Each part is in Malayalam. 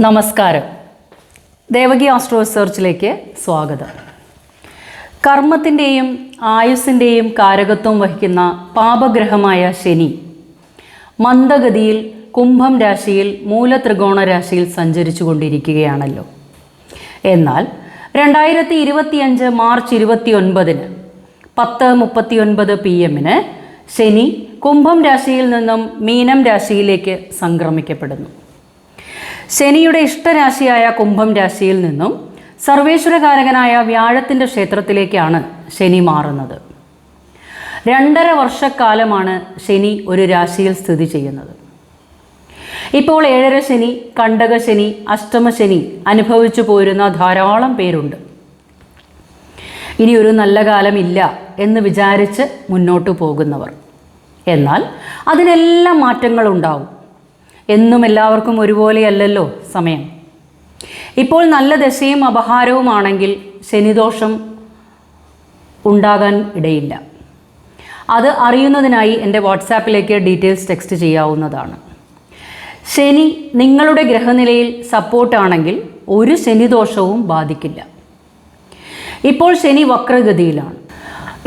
നമസ്കാരം. ദേവകി ആസ്ട്രോ റിസർച്ചിലേക്ക് സ്വാഗതം. കർമ്മത്തിൻ്റെയും ആയുസ്സിൻ്റെയും കാരകത്വം വഹിക്കുന്ന പാപഗ്രഹമായ ശനി മന്ദഗതിയിൽ കുംഭം രാശിയിൽ മൂലത്രികോണ രാശിയിൽ സഞ്ചരിച്ചു കൊണ്ടിരിക്കുകയാണല്ലോ. എന്നാൽ 2025 മാർച്ച് 29 10:39 PM ശനി കുംഭം രാശിയിൽ നിന്നും മീനം രാശിയിലേക്ക് സംക്രമിക്കപ്പെടുന്നു. ശനിയുടെ ഇഷ്ടരാശിയായ കുംഭം രാശിയിൽ നിന്നും സർവേശ്വരകാരകനായ വ്യാഴത്തിൻ്റെ ക്ഷേത്രത്തിലേക്കാണ് ശനി മാറുന്നത്. 2.5 വർഷക്കാലമാണ് ശനി ഒരു രാശിയിൽ സ്ഥിതി ചെയ്യുന്നത്. ഇപ്പോൾ 7.5 ശനി, കണ്ടക ശനി, അഷ്ടമശനി അനുഭവിച്ചു പോരുന്ന ധാരാളം പേരുണ്ട്. ഇനി ഒരു നല്ല കാലമില്ല എന്ന് വിചാരിച്ച് മുന്നോട്ട് പോകുന്നവർ. എന്നാൽ അതിനെല്ലാം മാറ്റങ്ങളുണ്ടാവും. എന്നും എല്ലാവർക്കും ഒരുപോലെയല്ലല്ലോ സമയം. ഇപ്പോൾ നല്ല ദശയും അപഹാരവുമാണെങ്കിൽ ശനിദോഷം ഉണ്ടാകാൻ ഇടയില്ല. അത് അറിയുന്നതിനായി എൻ്റെ വാട്സാപ്പിലേക്ക് ഡീറ്റെയിൽസ് ടെക്സ്റ്റ് ചെയ്യാവുന്നതാണ്. ശനി നിങ്ങളുടെ ഗ്രഹനിലയിൽ സപ്പോർട്ടാണെങ്കിൽ ഒരു ശനിദോഷവും ബാധിക്കില്ല. ഇപ്പോൾ ശനി വക്രഗതിയിലാണ്.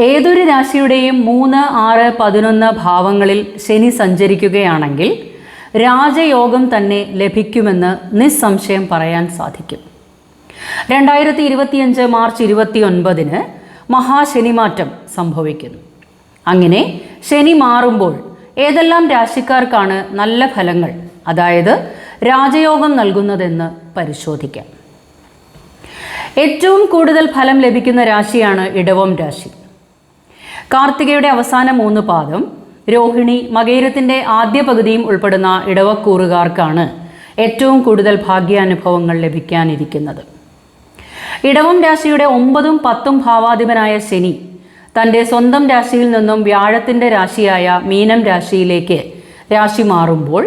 ഏതൊരു രാശിയുടെയും 3, 6, 11 ഭാവങ്ങളിൽ ശനി സഞ്ചരിക്കുകയാണെങ്കിൽ രാജയോഗം തന്നെ ലഭിക്കുമെന്ന് നിസ്സംശയം പറയാൻ സാധിക്കും. 2025 മാർച്ച് 29 മഹാശനിമാറ്റം സംഭവിക്കുന്നു. അങ്ങനെ ശനി മാറുമ്പോൾ ഏതെല്ലാം രാശിക്കാർക്കാണ് നല്ല ഫലങ്ങൾ, അതായത് രാജയോഗം നൽകുന്നതെന്ന് പരിശോധിക്കാം. ഏറ്റവും കൂടുതൽ ഫലം ലഭിക്കുന്ന രാശിയാണ് ഇടവം രാശി. കാർത്തികയുടെ അവസാന 3 പാദം, രോഹിണി, മകയിരത്തിൻ്റെ ആദ്യ പകുതിയും ഉൾപ്പെടുന്ന ഇടവക്കൂറുകാർക്കാണ് ഏറ്റവും കൂടുതൽ ഭാഗ്യാനുഭവങ്ങൾ ലഭിക്കാനിരിക്കുന്നത്. ഇടവം രാശിയുടെ 9ഉം 10ഉം ഭാവാധിപനായ ശനി തൻ്റെ സ്വന്തം രാശിയിൽ നിന്നും വ്യാഴത്തിൻ്റെ രാശിയായ മീനം രാശിയിലേക്ക് രാശി മാറുമ്പോൾ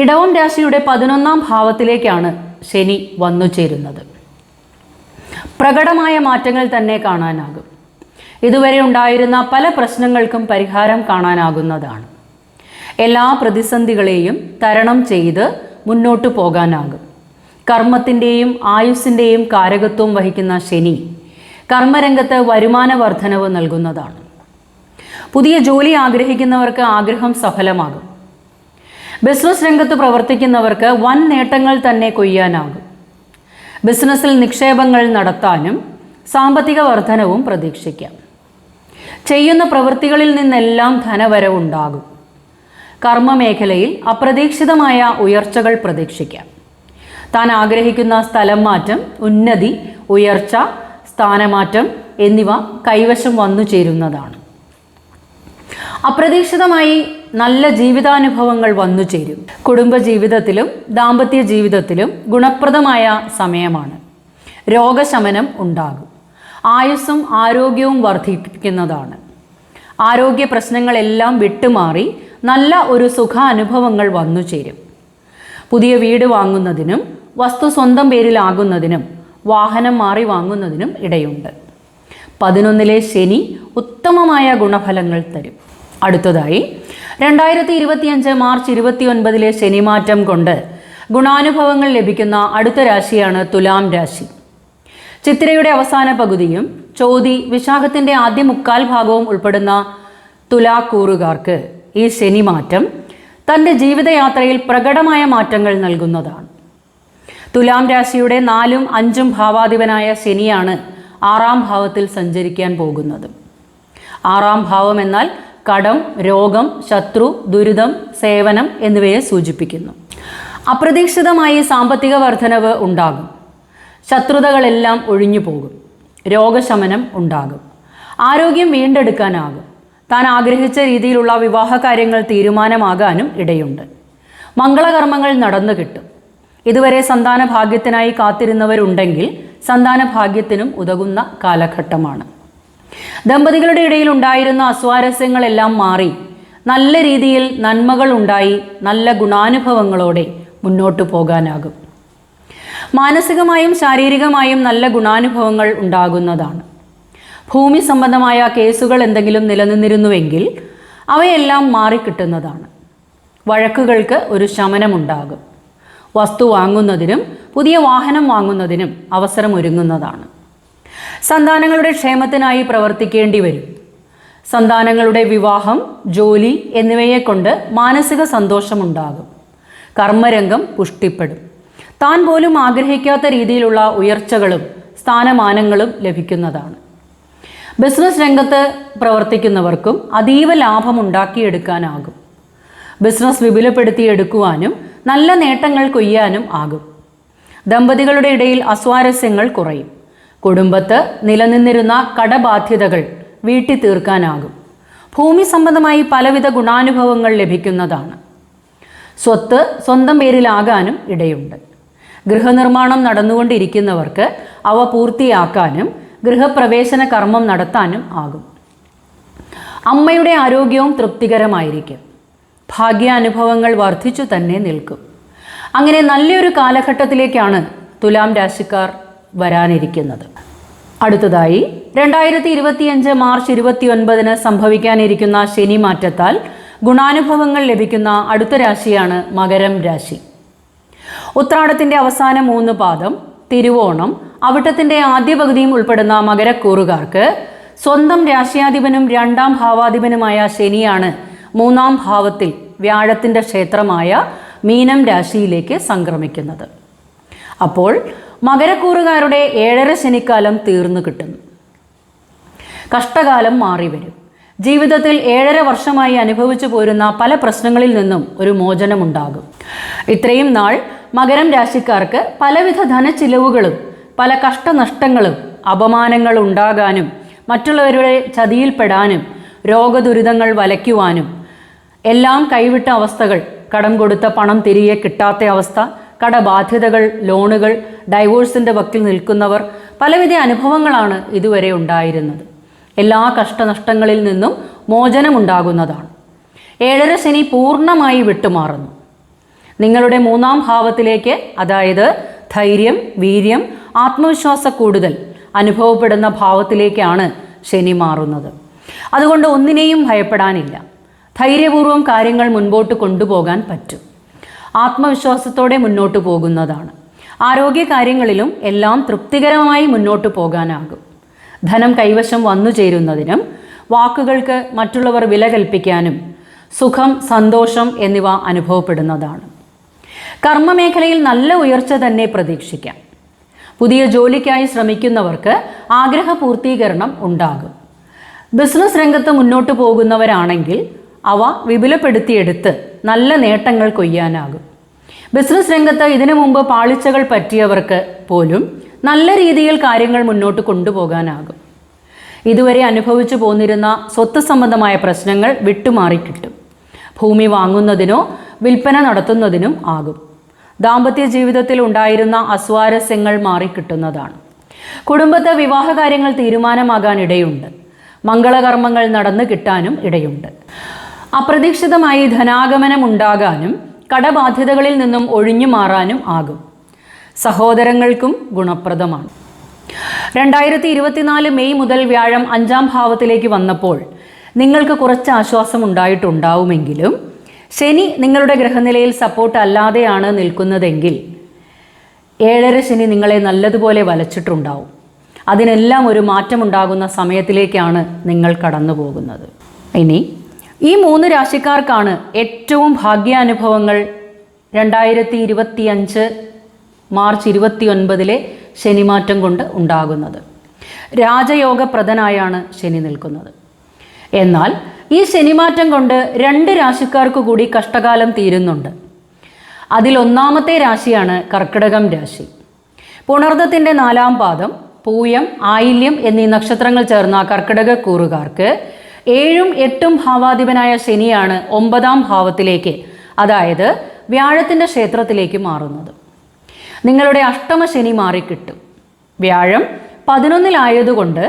ഇടവം രാശിയുടെ 11ാം ഭാവത്തിലേക്കാണ് ശനി വന്നു ചേരുന്നത്. പ്രകടമായ മാറ്റങ്ങൾ തന്നെ കാണാനാകും. ഇതുവരെ ഉണ്ടായിരുന്ന പല പ്രശ്നങ്ങൾക്കും പരിഹാരം കാണാനാകുന്നതാണ്. എല്ലാ പ്രതിസന്ധികളെയും തരണം ചെയ്ത് മുന്നോട്ട് പോകാനാകും. കർമ്മത്തിൻ്റെയും ആയുസ്സിൻ്റെയും കാരകത്വം വഹിക്കുന്ന ശനി കർമ്മരംഗത്ത് വരുമാന വർധനവ് നൽകുന്നതാണ്. പുതിയ ജോലി ആഗ്രഹിക്കുന്നവർക്ക് ആഗ്രഹം സഫലമാകും. ബിസിനസ് രംഗത്ത് പ്രവർത്തിക്കുന്നവർക്ക് വൻ നേട്ടങ്ങൾ തന്നെ കൊയ്യാനാകും. ബിസിനസ്സിൽ നിക്ഷേപങ്ങൾ നടത്താനും സാമ്പത്തിക വർധനവും പ്രതീക്ഷിക്കാം. ചെയ്യുന്ന പ്രവൃത്തികളിൽ നിന്നെല്ലാം ധനവരവുണ്ടാകും. കർമ്മമേഖലയിൽ അപ്രതീക്ഷിതമായ ഉയർച്ചകൾ പ്രതീക്ഷിക്കാം. താൻ ആഗ്രഹിക്കുന്ന സ്ഥലം മാറ്റം, ഉന്നതി, ഉയർച്ച, സ്ഥാനമാറ്റം എന്നിവ കൈവശം വന്നു ചേരുന്നതാണ്. അപ്രതീക്ഷിതമായി നല്ല ജീവിതാനുഭവങ്ങൾ വന്നു ചേരും. കുടുംബജീവിതത്തിലും ദാമ്പത്യ ജീവിതത്തിലും ഗുണപ്രദമായ സമയമാണ്. രോഗശമനം ഉണ്ടാകും. ആയുസ്സും ആരോഗ്യവും വർദ്ധിപ്പിക്കുന്നതാണ്. ആരോഗ്യ പ്രശ്നങ്ങളെല്ലാം വിട്ടുമാറി നല്ല ഒരു സുഖാനുഭവങ്ങൾ വന്നു ചേരും. പുതിയ വീട് വാങ്ങുന്നതിനും വസ്തു സ്വന്തം പേരിലാകുന്നതിനും വാഹനം മാറി വാങ്ങുന്നതിനും ഇടയുണ്ട്. 11ലെ ശനി ഉത്തമമായ ഗുണഫലങ്ങൾ തരും. അടുത്തതായി 2025 മാർച്ച് 29 ശനിമാറ്റം കൊണ്ട് ഗുണാനുഭവങ്ങൾ ലഭിക്കുന്ന അടുത്ത രാശിയാണ് തുലാം രാശി. ചിത്തിരയുടെ അവസാന പകുതിയും ചോതി, വിശാഖത്തിൻ്റെ ആദ്യ 3/4 ഭാഗവും ഉൾപ്പെടുന്ന തുലാക്കൂറുകാർക്ക് ഈ ശനിമാറ്റം തൻ്റെ ജീവിതയാത്രയിൽ പ്രകടമായ മാറ്റങ്ങൾ നൽകുന്നതാണ്. തുലാം രാശിയുടെ 4ഉം 5ഉം ഭാവാധിപനായ ശനിയാണ് 6ാം ഭാവത്തിൽ സഞ്ചരിക്കാൻ പോകുന്നത്. 6ാം ഭാവം എന്നാൽ കടം, രോഗം, ശത്രു, ദുരിതം, സേവനം എന്നിവയെ സൂചിപ്പിക്കുന്നു. അപ്രതീക്ഷിതമായി സാമ്പത്തിക വർധനവ് ഉണ്ടാകും. ശത്രുതകളെല്ലാം ഒഴിഞ്ഞു പോകും. രോഗശമനം ഉണ്ടാകും. ആരോഗ്യം വീണ്ടെടുക്കാനാകും. താൻ ആഗ്രഹിച്ച രീതിയിലുള്ള വിവാഹ കാര്യങ്ങൾ തീരുമാനമാകാനും ഇടയുണ്ട്. മംഗളകർമ്മങ്ങൾ നടന്നു കിട്ടും. ഇതുവരെ സന്താന ഭാഗ്യത്തിനായി കാത്തിരുന്നവരുണ്ടെങ്കിൽ സന്താന ഭാഗ്യത്തിനും ഉതകുന്ന കാലഘട്ടമാണ്. ദമ്പതികളുടെ ഇടയിൽ ഉണ്ടായിരുന്ന അസ്വാരസ്യങ്ങളെല്ലാം മാറി നല്ല രീതിയിൽ നന്മകൾ ഉണ്ടായി നല്ല ഗുണാനുഭവങ്ങളോടെ മുന്നോട്ടു പോകാനാകും. മാനസികമായും ശാരീരികമായും നല്ല ഗുണാനുഭവങ്ങൾ ഉണ്ടാകുന്നതാണ്. ഭൂമി സംബന്ധമായ കേസുകൾ എന്തെങ്കിലും നിലനിന്നിരുന്നുവെങ്കിൽ അവയെല്ലാം മാറിക്കിട്ടുന്നതാണ്. വഴക്കുകൾക്ക് ഒരു ശമനമുണ്ടാകും. വസ്തു വാങ്ങുന്നതിനും പുതിയ വാഹനം വാങ്ങുന്നതിനും അവസരമൊരുങ്ങുന്നതാണ്. സന്താനങ്ങളുടെ ക്ഷേമത്തിനായി പ്രവർത്തിക്കേണ്ടി വരും. സന്താനങ്ങളുടെ വിവാഹം, ജോലി എന്നിവയെക്കൊണ്ട് മാനസിക സന്തോഷമുണ്ടാകും. കർമ്മരംഗം പുഷ്ടിപ്പെടും. താൻ പോലും ആഗ്രഹിക്കാത്ത രീതിയിലുള്ള ഉയർച്ചകളും സ്ഥാനമാനങ്ങളും ലഭിക്കുന്നതാണ്. ബിസിനസ് രംഗത്ത് പ്രവർത്തിക്കുന്നവർക്കും അതീവ ലാഭമുണ്ടാക്കിയെടുക്കാനാകും. ബിസിനസ് വിപുലപ്പെടുത്തിയെടുക്കുവാനും നല്ല നേട്ടങ്ങൾ കൊയ്യാനും ആകും. ദമ്പതികളുടെ ഇടയിൽ അസ്വാരസ്യങ്ങൾ കുറയും. കുടുംബത്ത് നിലനിന്നിരുന്ന കടബാധ്യതകൾ വീട്ടി തീർക്കാനാകും. ഭൂമി സംബന്ധമായി പലവിധ ഗുണാനുഭവങ്ങൾ ലഭിക്കുന്നതാണ്. സ്വത്ത് സ്വന്തം പേരിലാകാനും ഇടയുണ്ട്. ഗൃഹനിർമ്മാണം നടന്നുകൊണ്ടിരിക്കുന്നവർക്ക് അവ പൂർത്തിയാക്കാനും ഗൃഹപ്രവേശന കർമ്മം നടത്താനും ആകും. അമ്മയുടെ ആരോഗ്യവും തൃപ്തികരമായിരിക്കും. ഭാഗ്യാനുഭവങ്ങൾ വർദ്ധിച്ചു തന്നെ നിൽക്കും. അങ്ങനെ നല്ലൊരു കാലഘട്ടത്തിലേക്കാണ് തുലാം രാശിക്കാർ വരാനിരിക്കുന്നത്. അടുത്തതായി 2025 മാർച്ച് 29 സംഭവിക്കാനിരിക്കുന്ന ശനി മാറ്റത്താൽ ഗുണാനുഭവങ്ങൾ ലഭിക്കുന്ന അടുത്ത രാശിയാണ് മകരം രാശി. ഉത്രാടത്തിൻ്റെ അവസാന 3 പാദം, തിരുവോണം, അവിട്ടത്തിൻ്റെ ആദ്യ പകുതിയും ഉൾപ്പെടുന്ന മകരക്കൂറുകാർക്ക് സ്വന്തം രാശിയാധിപനും 2ാം ഭാവാധിപനുമായ ശനിയാണ് 3ാം ഭാവത്തിൽ വ്യാഴത്തിൻ്റെ ക്ഷേത്രമായ മീനം രാശിയിലേക്ക് സംക്രമിക്കുന്നത്. അപ്പോൾ മകരക്കൂറുകാരുടെ 7.5 ശനിക്കാലം തീർന്നു കിട്ടുന്നു. കഷ്ടകാലം മാറി വരും. ജീവിതത്തിൽ 7.5 വർഷമായി അനുഭവിച്ചു പോരുന്ന പല പ്രശ്നങ്ങളിൽ നിന്നും ഒരു മോചനമുണ്ടാകും. ഇത്രയും നാൾ മകരം രാശിക്കാർക്ക് പലവിധ ധനച്ചിലവുകളും പല കഷ്ടനഷ്ടങ്ങളും അപമാനങ്ങൾ ഉണ്ടാകാനും മറ്റുള്ളവരുടെ ചതിയിൽപ്പെടാനും രോഗദുരിതങ്ങൾ വലയ്ക്കുവാനും എല്ലാം കൈവിട്ട അവസ്ഥകൾ, കടം കൊടുത്ത പണം തിരികെ കിട്ടാത്ത അവസ്ഥ, കടബാധ്യതകൾ, ലോണുകൾ, ഡൈവോഴ്സിൻ്റെ വക്കിൽ നിൽക്കുന്നവർ, പലവിധ അനുഭവങ്ങളാണ് ഇതുവരെ ഉണ്ടായിരുന്നത്. എല്ലാ കഷ്ടനഷ്ടങ്ങളിൽ നിന്നും മോചനമുണ്ടാകുന്നതാണ്. 7.5 ശനി പൂർണ്ണമായി വിട്ടുമാറുന്നു. നിങ്ങളുടെ 3ാം ഭാവത്തിലേക്ക്, അതായത് ധൈര്യം, വീര്യം, ആത്മവിശ്വാസ കൂടുതൽ അനുഭവപ്പെടുന്ന ഭാവത്തിലേക്കാണ് ശനി മാറുന്നത്. അതുകൊണ്ട് ഒന്നിനെയും ഭയപ്പെടാനില്ല. ധൈര്യപൂർവ്വം കാര്യങ്ങൾ മുൻപോട്ട് കൊണ്ടുപോകാൻ പറ്റും. ആത്മവിശ്വാസത്തോടെ മുന്നോട്ട് പോകുന്നതാണ്. ആരോഗ്യകാര്യങ്ങളിലും എല്ലാം തൃപ്തികരമായി മുന്നോട്ട് പോകാനാകും. ധനം കൈവശം വന്നു ചേരുന്നതിനും വാക്കുകൾക്ക് മറ്റുള്ളവർ വില കൽപ്പിക്കാനും സുഖം, സന്തോഷം എന്നിവ അനുഭവപ്പെടുന്നതാണ്. കർമ്മമേഖലയിൽ നല്ല ഉയർച്ച തന്നെ പ്രതീക്ഷിക്കാം. പുതിയ ജോലിക്കായി ശ്രമിക്കുന്നവർക്ക് ആഗ്രഹ പൂർത്തീകരണം ഉണ്ടാകും. ബിസിനസ് രംഗത്ത് മുന്നോട്ട് പോകുന്നവരാണെങ്കിൽ അവ വിപുലപ്പെടുത്തിയെടുത്ത് നല്ല നേട്ടങ്ങൾ കൊയ്യാനാകും. ബിസിനസ് രംഗത്ത് ഇതിനു മുമ്പ് പാളിച്ചകൾ പറ്റിയവർക്ക് പോലും നല്ല രീതിയിൽ കാര്യങ്ങൾ മുന്നോട്ട് കൊണ്ടുപോകാനാകും. ഇതുവരെ അനുഭവിച്ചു പോന്നിരുന്ന സ്വത്ത് സംബന്ധമായ പ്രശ്നങ്ങൾ വിട്ടുമാറിക്കിട്ടും. ഭൂമി വാങ്ങുന്നതിനോ വിൽപ്പന നടത്തുന്നതിനും ആകും. ദാമ്പത്യ ജീവിതത്തിൽ ഉണ്ടായിരുന്ന അസ്വാരസ്യങ്ങൾ മാറിക്കിട്ടുന്നതാണ്. കുടുംബത്തെ വിവാഹകാര്യങ്ങൾ തീരുമാനമാകാൻ ഇടയുണ്ട്. മംഗളകർമ്മങ്ങൾ നടന്നു കിട്ടാനും ഇടയുണ്ട്. അപ്രതീക്ഷിതമായി ധനാഗമനം ഉണ്ടാകാനും കടബാധ്യതകളിൽ നിന്നും ഒഴിഞ്ഞു മാറാനും ആകും. സഹോദരങ്ങൾക്കും ഗുണപ്രദമാണ്. 2024 മെയ് മുതൽ വ്യാഴം 5ാം ഭാവത്തിലേക്ക് വന്നപ്പോൾ നിങ്ങൾക്ക് കുറച്ച് ആശ്വാസം ഉണ്ടായിട്ടുണ്ടാവുമെങ്കിലും ശനി നിങ്ങളുടെ ഗ്രഹനിലയിൽ സപ്പോർട്ട് അല്ലാതെയാണ് നിൽക്കുന്നതെങ്കിൽ 7.5 ശനി നിങ്ങളെ നല്ലതുപോലെ വലച്ചിട്ടുണ്ടാവും. അതിനെല്ലാം ഒരു മാറ്റമുണ്ടാകുന്ന സമയത്തിലേക്കാണ് നിങ്ങൾ കടന്നു പോകുന്നത്. ഇനി ഈ 3 രാശിക്കാർക്കാണ് ഏറ്റവും ഭാഗ്യാനുഭവങ്ങൾ 2025 മാർച്ച് 29 ശനിമാറ്റം കൊണ്ട് ഉണ്ടാകുന്നത്. രാജയോഗപ്രദനായാണ് ശനി നിൽക്കുന്നത്. എന്നാൽ ഈ ശനിമാറ്റം കൊണ്ട് 2 രാശിക്കാർക്ക് കൂടി കഷ്ടകാലം തീരുന്നുണ്ട്. അതിൽ ഒന്നാമത്തെ രാശിയാണ് കർക്കിടകം രാശി. പുണർദത്തിൻ്റെ 4ാം പാദം, പൂയം, ആയില്യം എന്നീ നക്ഷത്രങ്ങൾ ചേർന്ന കർക്കിടക കൂറുകാർക്ക് 7ഉം 8ഉം ഭാവാധിപനായ ശനിയാണ് 9ാം ഭാവത്തിലേക്ക്, അതായത് വ്യാഴത്തിൻ്റെ ക്ഷേത്രത്തിലേക്ക് മാറുന്നത്. നിങ്ങളുടെ അഷ്ടമ ശനി മാറിക്കിട്ടും. വ്യാഴം 11-ലായതുകൊണ്ട്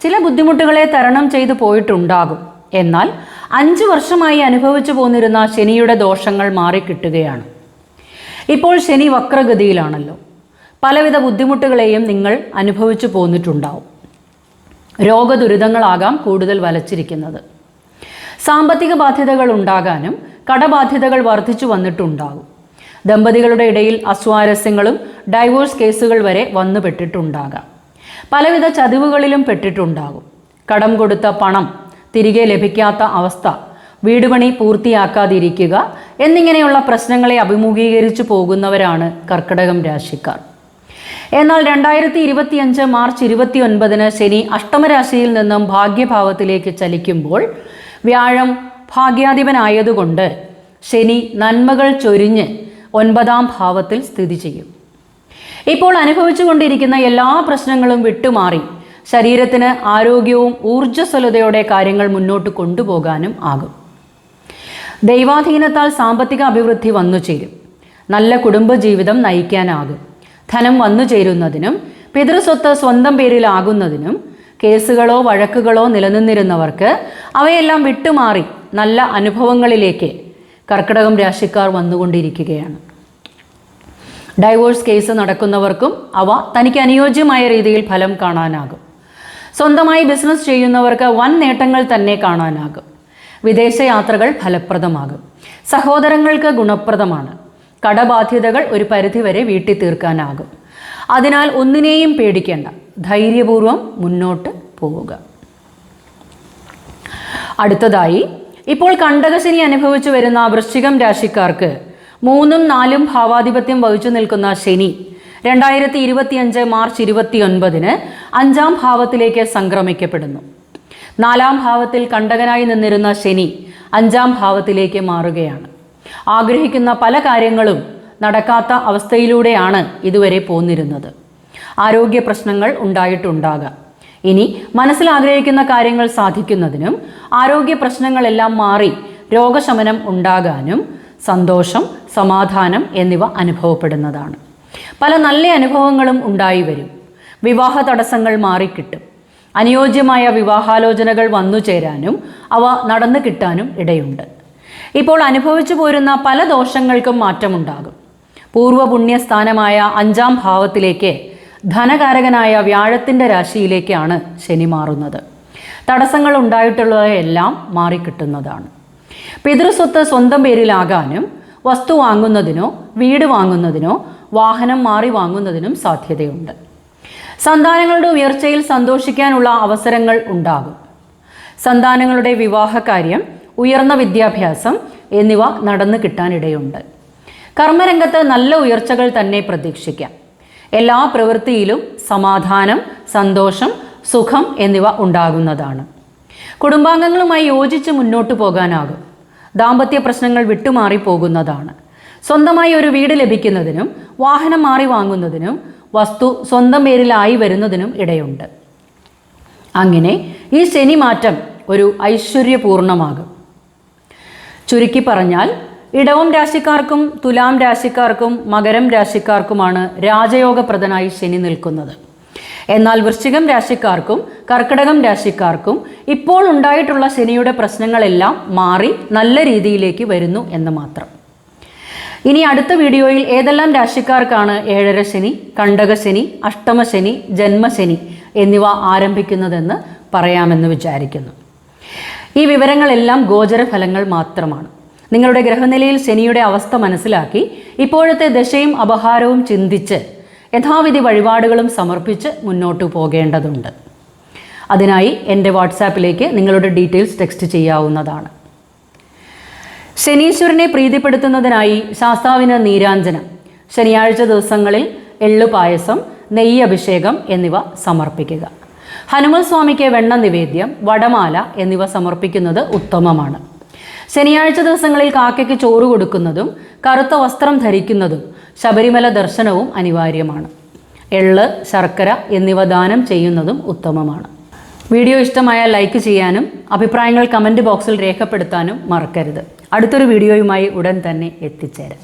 ചില ബുദ്ധിമുട്ടുകളെ തരണം ചെയ്തു പോയിട്ടുണ്ടാകും. എന്നാൽ 5 വർഷമായി അനുഭവിച്ചു പോന്നിരുന്ന ശനിയുടെ ദോഷങ്ങൾ മാറിക്കിട്ടുകയാണ്. ഇപ്പോൾ ശനി വക്രഗതിയിലാണല്ലോ. പലവിധ ബുദ്ധിമുട്ടുകളെയും നിങ്ങൾ അനുഭവിച്ചു പോന്നിട്ടുണ്ടാവും. രോഗദുരിതങ്ങളാകാം കൂടുതൽ വലച്ചിരിക്കുന്നത്. സാമ്പത്തിക ബാധ്യതകൾ ഉണ്ടാകാനും കടബാധ്യതകൾ വർദ്ധിച്ചു വന്നിട്ടുണ്ടാകും. ദമ്പതികളുടെ ഇടയിൽ അസ്വാരസ്യങ്ങളും ഡൈവോഴ്സ് കേസുകൾ വരെ വന്നുപെട്ടിട്ടുണ്ടാകാം. പലവിധ ചതിവുകളിലും പെട്ടിട്ടുണ്ടാകും. കടം കൊടുത്ത പണം തിരികെ ലഭിക്കാത്ത അവസ്ഥ, വീടുപണി പൂർത്തിയാക്കാതിരിക്കുക എന്നിങ്ങനെയുള്ള പ്രശ്നങ്ങളെ അഭിമുഖീകരിച്ചു പോകുന്നവരാണ് കർക്കിടകം രാശിക്കാർ. എന്നാൽ 2025 മാർച്ച് 29 ശനി അഷ്ടമരാശിയിൽ നിന്നും ഭാഗ്യഭാവത്തിലേക്ക് ചലിക്കുമ്പോൾ വ്യാഴം ഭാഗ്യാധിപനായതുകൊണ്ട് ശനി നന്മകൾ ചൊരിഞ്ഞ് 9ാം ഭാവത്തിൽ സ്ഥിതി ചെയ്യും. ഇപ്പോൾ അനുഭവിച്ചുകൊണ്ടിരിക്കുന്ന എല്ലാ പ്രശ്നങ്ങളും വിട്ടുമാറി ശരീരത്തിന് ആരോഗ്യവും ഊർജ്ജസ്വലതയോടെ കാര്യങ്ങൾ മുന്നോട്ട് കൊണ്ടുപോകാനും ആകും. ദൈവാധീനത്താൽ സാമ്പത്തിക അഭിവൃദ്ധി വന്നു ചേരും. നല്ല കുടുംബജീവിതം നയിക്കാനാകും. ധനം വന്നു ചേരുന്നതിനും പിതൃസ്വത്ത് സ്വന്തം പേരിലാകുന്നതിനും കേസുകളോ വഴക്കുകളോ നിലനിന്നിരുന്നവർക്ക് അവയെല്ലാം വിട്ടുമാറി നല്ല അനുഭവങ്ങളിലേക്ക് കർക്കിടകം രാശിക്കാർ വന്നുകൊണ്ടിരിക്കുകയാണ്. ഡൈവോഴ്സ് കേസ് നടക്കുന്നവർക്കും അവ തനിക്ക് അനുയോജ്യമായ രീതിയിൽ ഫലം കാണാനാകും. സ്വന്തമായി ബിസിനസ് ചെയ്യുന്നവർക്ക് വൻ നേട്ടങ്ങൾ തന്നെ കാണാനാകും. വിദേശയാത്രകൾ ഫലപ്രദമാകും. സഹോദരങ്ങൾക്ക് ഗുണപ്രദമാണ്. കടബാധ്യതകൾ ഒരു പരിധിവരെ വീട്ടി തീർക്കാനാകും. അതിനാൽ ഒന്നിനെയും പേടിക്കേണ്ട, ധൈര്യപൂർവ്വം മുന്നോട്ട് പോവുക. അടുത്തതായി, ഇപ്പോൾ കണ്ടകശനി അനുഭവിച്ചു വരുന്ന വൃശ്ചികം രാശിക്കാർക്ക് 3ഉം 4ഉം ഭാവാധിപത്യം വഹിച്ചു നിൽക്കുന്ന ശനി 2025 മാർച്ച് 29 5ാം ഭാവത്തിലേക്ക് സംക്രമിക്കപ്പെടുന്നു. 4ാം ഭാവത്തിൽ കണ്ടകനായി നിന്നിരുന്ന ശനി 5ാം ഭാവത്തിലേക്ക് മാറുകയാണ്. ആഗ്രഹിക്കുന്ന പല കാര്യങ്ങളും നടക്കാത്ത അവസ്ഥയിലൂടെയാണ് ഇതുവരെ പോന്നിരുന്നത്. ആരോഗ്യ പ്രശ്നങ്ങൾ ഉണ്ടായിട്ടുണ്ടാകാം. ഇനി മനസ്സിൽ ആഗ്രഹിക്കുന്ന കാര്യങ്ങൾ സാധിക്കുന്നതിനും ആരോഗ്യ പ്രശ്നങ്ങളെല്ലാം മാറി രോഗശമനം ഉണ്ടാകാനും സന്തോഷം, സമാധാനം എന്നിവ അനുഭവപ്പെടുന്നതാണ്. പല നല്ല അനുഭവങ്ങളും ഉണ്ടായി വരും. വിവാഹ തടസ്സങ്ങൾ മാറിക്കിട്ടും. അനുയോജ്യമായ വിവാഹാലോചനകൾ വന്നു ചേരാനും അവ നടന്നു കിട്ടാനും ഇടയുണ്ട്. ഇപ്പോൾ അനുഭവിച്ചു പോരുന്ന പല ദോഷങ്ങൾക്കും മാറ്റമുണ്ടാകും. പൂർവ്വപുണ്യസ്ഥാനമായ 5ാം ഭാവത്തിലേക്ക് ധനകാരകനായ വ്യാഴത്തിൻ്റെ രാശിയിലേക്കാണ് ശനി മാറുന്നത്. തടസ്സങ്ങൾ ഉണ്ടായിട്ടുള്ളവയെല്ലാം മാറിക്കിട്ടുന്നതാണ്. പിതൃസ്വത്ത് സ്വന്തം പേരിലാകാനും വസ്തു വാങ്ങുന്നതിനോ വീട് വാങ്ങുന്നതിനോ വാഹനം മാറി വാങ്ങുന്നതിനും സാധ്യതയുണ്ട്. സന്താനങ്ങളുടെ ഉയർച്ചയിൽ സന്തോഷിക്കാനുള്ള അവസരങ്ങൾ ഉണ്ടാകും. സന്താനങ്ങളുടെ വിവാഹകാര്യം, ഉയർന്ന വിദ്യാഭ്യാസം എന്നിവ നടന്നു കിട്ടാനിടയുണ്ട്. കർമ്മരംഗത്ത് നല്ല ഉയർച്ചകൾ തന്നെ പ്രതീക്ഷിക്കാം. എല്ലാ പ്രവൃത്തിയിലും സമാധാനം, സന്തോഷം, സുഖം എന്നിവ ഉണ്ടാകുന്നതാണ്. കുടുംബാംഗങ്ങളുമായി യോജിച്ച് മുന്നോട്ട് പോകാനാകും. ദാമ്പത്യ പ്രശ്നങ്ങൾ വിട്ടുമാറി പോകുന്നതാണ്. സ്വന്തമായി ഒരു വീട് ലഭിക്കുന്നതിനും വാഹനം മാറി വാങ്ങുന്നതിനും വസ്തു സ്വന്തം പേരിലായി വരുന്നതിനും ഇടയുണ്ട്. അങ്ങനെ ഈ ശനി മാറ്റം ഒരു ഐശ്വര്യപൂർണമാകും. ചുരുക്കി പറഞ്ഞാൽ ഇടവം രാശിക്കാർക്കും തുലാം രാശിക്കാർക്കും മകരം രാശിക്കാർക്കുമാണ് രാജയോഗപ്രദനായി ശനി നിൽക്കുന്നത്. എന്നാൽ വൃശ്ചികം രാശിക്കാർക്കും കർക്കിടകം രാശിക്കാർക്കും ഇപ്പോൾ ഉണ്ടായിട്ടുള്ള ശനിയുടെ പ്രശ്നങ്ങളെല്ലാം മാറി നല്ല രീതിയിലേക്ക് വരുന്നു എന്ന് മാത്രം. ഇനി അടുത്ത വീഡിയോയിൽ ഏതെല്ലാം രാശിക്കാർക്കാണ് ഏഴര ശനി, കണ്ടകശനി, അഷ്ടമശനി, ജന്മശനി എന്നിവ ആരംഭിക്കുന്നതെന്ന് പറയാമെന്ന് വിചാരിക്കുന്നു. ഈ വിവരങ്ങളെല്ലാം ഗോചരഫലങ്ങൾ മാത്രമാണ്. നിങ്ങളുടെ ഗ്രഹനിലയിൽ ശനിയുടെ അവസ്ഥ മനസ്സിലാക്കി ഇപ്പോഴത്തെ ദശയും അപഹാരവും ചിന്തിച്ച് യഥാവിധി വഴിപാടുകളും സമർപ്പിച്ച് മുന്നോട്ട് പോകേണ്ടതുണ്ട്. അതിനായി എൻ്റെ വാട്സാപ്പിലേക്ക് നിങ്ങളുടെ ഡീറ്റെയിൽസ് ടെക്സ്റ്റ് ചെയ്യാവുന്നതാണ്. ശനീശ്വരനെ പ്രീതിപ്പെടുത്തുന്നതിനായി ശാസ്താവിന് നീരാഞ്ജനം, ശനിയാഴ്ച ദിവസങ്ങളിൽ എള്ളുപായസം, നെയ്യ് അഭിഷേകം എന്നിവ സമർപ്പിക്കുക. ഹനുമൽ സ്വാമിക്ക് വെണ്ണ നിവേദ്യം, വടമാല എന്നിവ സമർപ്പിക്കുന്നത് ഉത്തമമാണ്. ശനിയാഴ്ച ദിവസങ്ങളിൽ കാക്കയ്ക്ക് ചോറ് കൊടുക്കുന്നതും കറുത്ത വസ്ത്രം ധരിക്കുന്നതും ശബരിമല ദർശനവും അനിവാര്യമാണ്. എള്ള്, ശർക്കര എന്നിവ ദാനം ചെയ്യുന്നതും ഉത്തമമാണ്. വീഡിയോ ഇഷ്ടമായാൽ ലൈക്ക് ചെയ്യാനും അഭിപ്രായങ്ങൾ കമൻറ്റ് ബോക്സിൽ രേഖപ്പെടുത്താനും മറക്കരുത്. അടുത്തൊരു വീഡിയോയുമായി ഉടൻ തന്നെ എത്തിച്ചേരാം.